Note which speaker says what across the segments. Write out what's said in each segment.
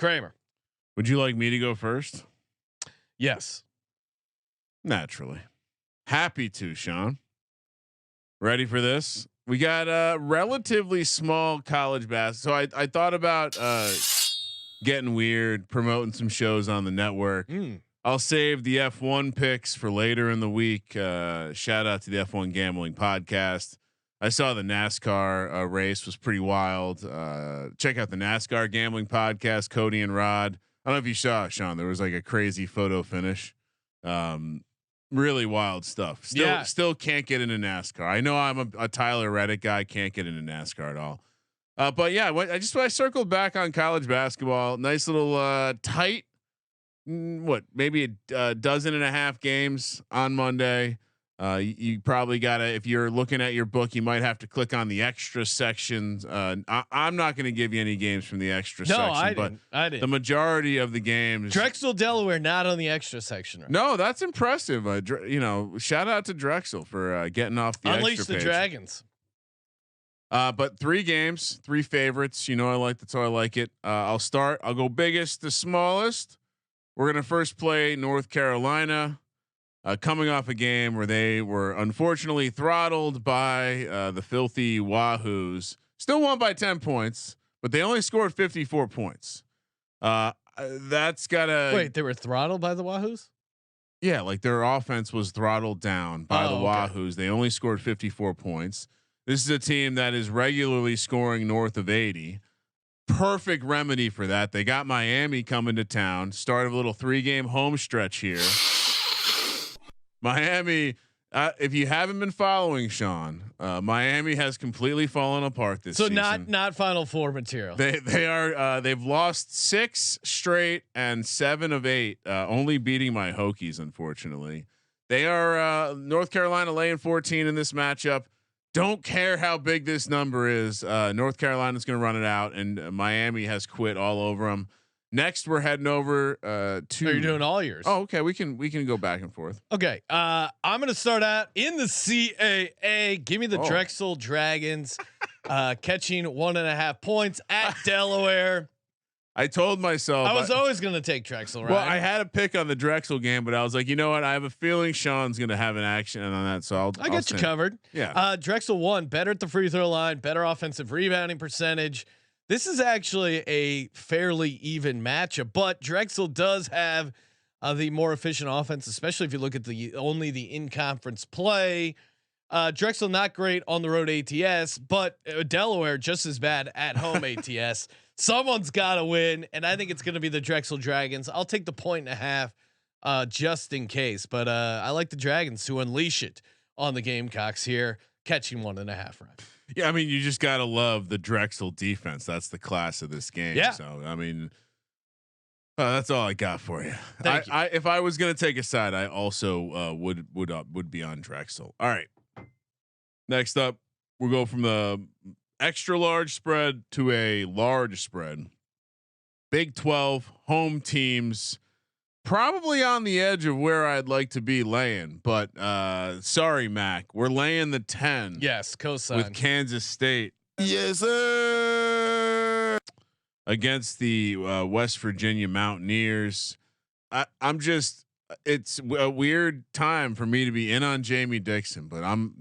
Speaker 1: Kramer.
Speaker 2: Would you like me to go first?
Speaker 1: Yes.
Speaker 2: Naturally. Happy to, Sean. Ready for this? We got a relatively small college basketball. So I thought about getting weird, promoting some shows on the network. I'll save the F1 picks for later in the week. Shout out to the F1 Gambling Podcast. I saw the NASCAR race was pretty wild. Check out the NASCAR Gambling Podcast, Cody and Rod. I don't know if you saw it, Sean. There was like a crazy photo finish. Really wild stuff. Still can't get into NASCAR. I know I'm a Tyler Reddick guy. Can't get into NASCAR at all. But yeah, I circled back on college basketball. Nice little tight. Maybe a dozen and a half games on Monday. You probably gotta, if you're looking at your book, you might have to click on the extra sections. I'm not going to give you any games from the extra section. I didn't. The majority of the games,
Speaker 1: Drexel, Delaware, not on the extra section. Right?
Speaker 2: No, that's impressive. Shout out to Drexel for getting off the
Speaker 1: Unleash
Speaker 2: extra
Speaker 1: the
Speaker 2: page.
Speaker 1: Dragons.
Speaker 2: But 3 games, 3 favorites. That's how I like it. I'll go biggest to smallest. We're going to first play North Carolina, coming off a game where they were unfortunately throttled by the filthy Wahoos. Still won by 10 points, but they only scored 54 points. That's gotta
Speaker 1: wait. They were throttled by the Wahoos.
Speaker 2: Yeah, like their offense was throttled down by the Wahoos. They only scored 54 points. This is a team that is regularly scoring north of 80. Perfect remedy for that. They got Miami coming to town. Start of a little 3-game home stretch here. Miami, if you haven't been following Sean, Miami has completely fallen apart this season.
Speaker 1: So not Final Four material.
Speaker 2: They've lost 6 straight and 7 of 8, only beating my Hokies. Unfortunately, they are North Carolina laying 14 in this matchup. Don't care how big this number is. North Carolina's going to run it out, and Miami has quit all over them. Next, we're heading over to.
Speaker 1: Are you doing all yours?
Speaker 2: Oh, okay. We can go back and forth.
Speaker 1: Okay. I'm going to start out in the CAA. Give me the Drexel Dragons catching 1.5 points at Delaware.
Speaker 2: I told myself
Speaker 1: I was always going to take Drexel. Right?
Speaker 2: Well, I had a pick on the Drexel game, but I was like, you know what? I have a feeling Sean's going to have an action on that, so I'll
Speaker 1: got you covered.
Speaker 2: Yeah.
Speaker 1: Drexel won, better at the free throw line, better offensive rebounding percentage. This is actually a fairly even matchup, but Drexel does have the more efficient offense, especially if you look at only the in-conference play. Drexel not great on the road ATS, but Delaware just as bad at home ATS. Someone's got to win, and I think it's going to be the Drexel Dragons. I'll take the 1.5 just in case, but I like the Dragons to unleash it on the Gamecocks here, catching 1.5. Right?
Speaker 2: Yeah, I mean, you just gotta love the Drexel defense. That's the class of this game.
Speaker 1: Yeah.
Speaker 2: So I mean, that's all I got for you.
Speaker 1: Thank you.
Speaker 2: If I was gonna take a side, I also would be on Drexel. All right. Next up, we'll go from the extra large spread to a large spread. Big 12 home teams. Probably on the edge of where I'd like to be laying, but sorry, Mac, we're laying the 10.
Speaker 1: Yes, cosign
Speaker 2: with Kansas State.
Speaker 3: Yes, sir.
Speaker 2: Against the West Virginia Mountaineers. It's a weird time for me to be in on Jamie Dixon, but I'm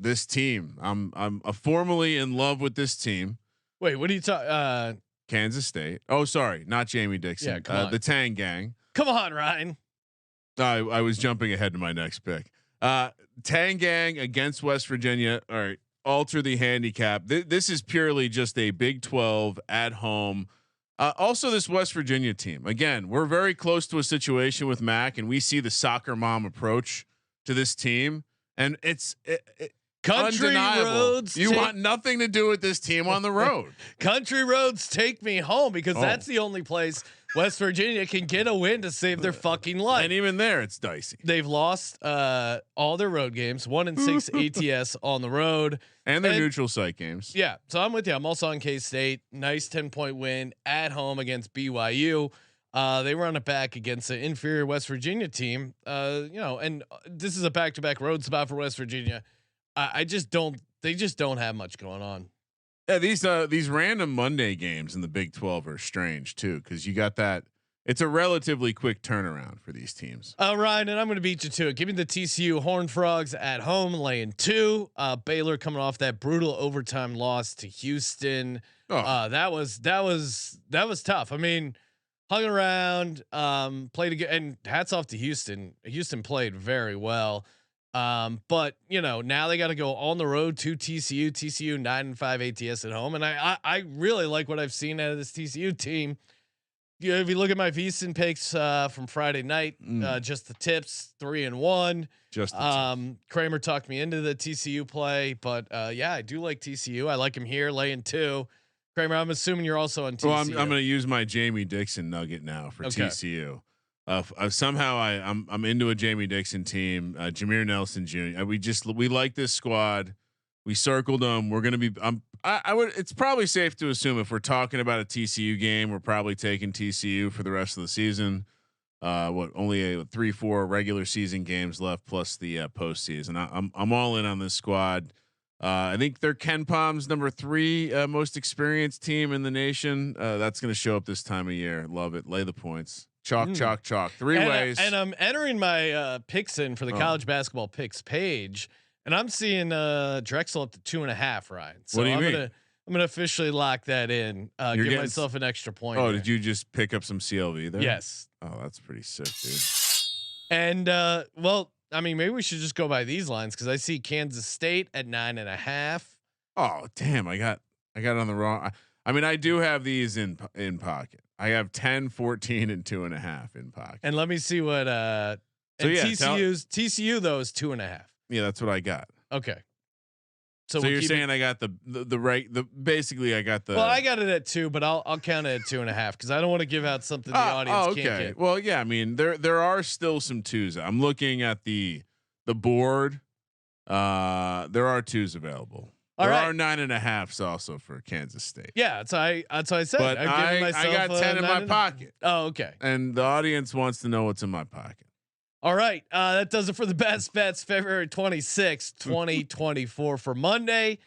Speaker 2: formally in love with this team.
Speaker 1: Wait, what are you talking?
Speaker 2: Kansas State. Oh, sorry, not Jamie Dixon.
Speaker 1: Yeah,
Speaker 2: the Tang Gang.
Speaker 1: Come on, Ryan.
Speaker 2: I was jumping ahead to my next pick. Tang Gang against West Virginia. All right, alter the handicap. This is purely just a Big 12 at home. Also, this West Virginia team. Again, we're very close to a situation with Mac, and we see the soccer mom approach to this team, and it's
Speaker 1: Country
Speaker 2: undeniable.
Speaker 1: roads.
Speaker 2: You want nothing to do with this team on the road.
Speaker 1: Country roads take me home because that's the only place West Virginia can get a win to save their fucking life.
Speaker 2: And even there, it's dicey.
Speaker 1: They've lost all their road games, 1-6 ATS on the road,
Speaker 2: and their neutral site games.
Speaker 1: Yeah, so I'm with you. I'm also on K-State. Nice 10-point win at home against BYU. They run it back against an inferior West Virginia team. And this is a back-to-back road spot for West Virginia. They just don't have much going on.
Speaker 2: Yeah, these random Monday games in the Big 12 are strange too, because you got that it's a relatively quick turnaround for these teams.
Speaker 1: Ryan, and I'm going to beat you to it. Give me the TCU Horned Frogs at home, laying 2. Baylor coming off that brutal overtime loss to Houston. That was tough. I mean, hung around, played again, and hats off to Houston. Houston played very well. But now they got to go on the road to TCU. TCU 9-5 ATS at home, and I really like what I've seen out of this TCU team. If you look at my VSiN picks from Friday night, just the tips 3-1.
Speaker 2: Just the
Speaker 1: Kramer talked me into the TCU play, but yeah, I do like TCU. I like him here laying 2. Kramer, I'm assuming you're also on TCU.
Speaker 2: Well, I'm going to use my Jamie Dixon nugget now for TCU. Somehow I'm into a Jamie Dixon team. Jameer Nelson Jr. We like this squad. We circled them. We're going to be. I would. It's probably safe to assume if we're talking about a TCU game, we're probably taking TCU for the rest of the season. Only 3-4 regular season games left plus the postseason. I'm all in on this squad. I think they're Ken Palm's number 3 most experienced team in the nation. That's going to show up this time of year. Love it. Lay the points. Chalk. 3 ways.
Speaker 1: And I'm entering my picks in for the college basketball picks page, and I'm seeing Drexel up to 2.5. Ryan. So
Speaker 2: what do you mean?
Speaker 1: I'm gonna officially lock that in. Give myself an extra point.
Speaker 2: Oh, did you just pick up some CLV there?
Speaker 1: Yes.
Speaker 2: Oh, that's pretty sick, dude.
Speaker 1: And well, I mean, maybe we should just go by these lines because I see Kansas State at 9.5.
Speaker 2: Oh, damn! I got on the wrong. I mean, I do have these in pocket. I have 10, 14, and 2.5 in pocket.
Speaker 1: And let me see what. TCU though is 2.5.
Speaker 2: Yeah, that's what I got.
Speaker 1: Okay.
Speaker 2: So you're saying I got the right basically I got the.
Speaker 1: Well, I got it at 2, but I'll count it at 2.5 because I don't want to give out something the audience can't get.
Speaker 2: Well, yeah, I mean there are still some 2s. I'm looking at the board. There are 2s available. There are 9.5s also for Kansas State.
Speaker 1: Yeah, that's what I said.
Speaker 2: But I got 10 in my pocket.
Speaker 1: Oh, okay.
Speaker 2: And the audience wants to know what's in my pocket.
Speaker 1: All right, that does it for the best bets February 26th, 2024 for Monday.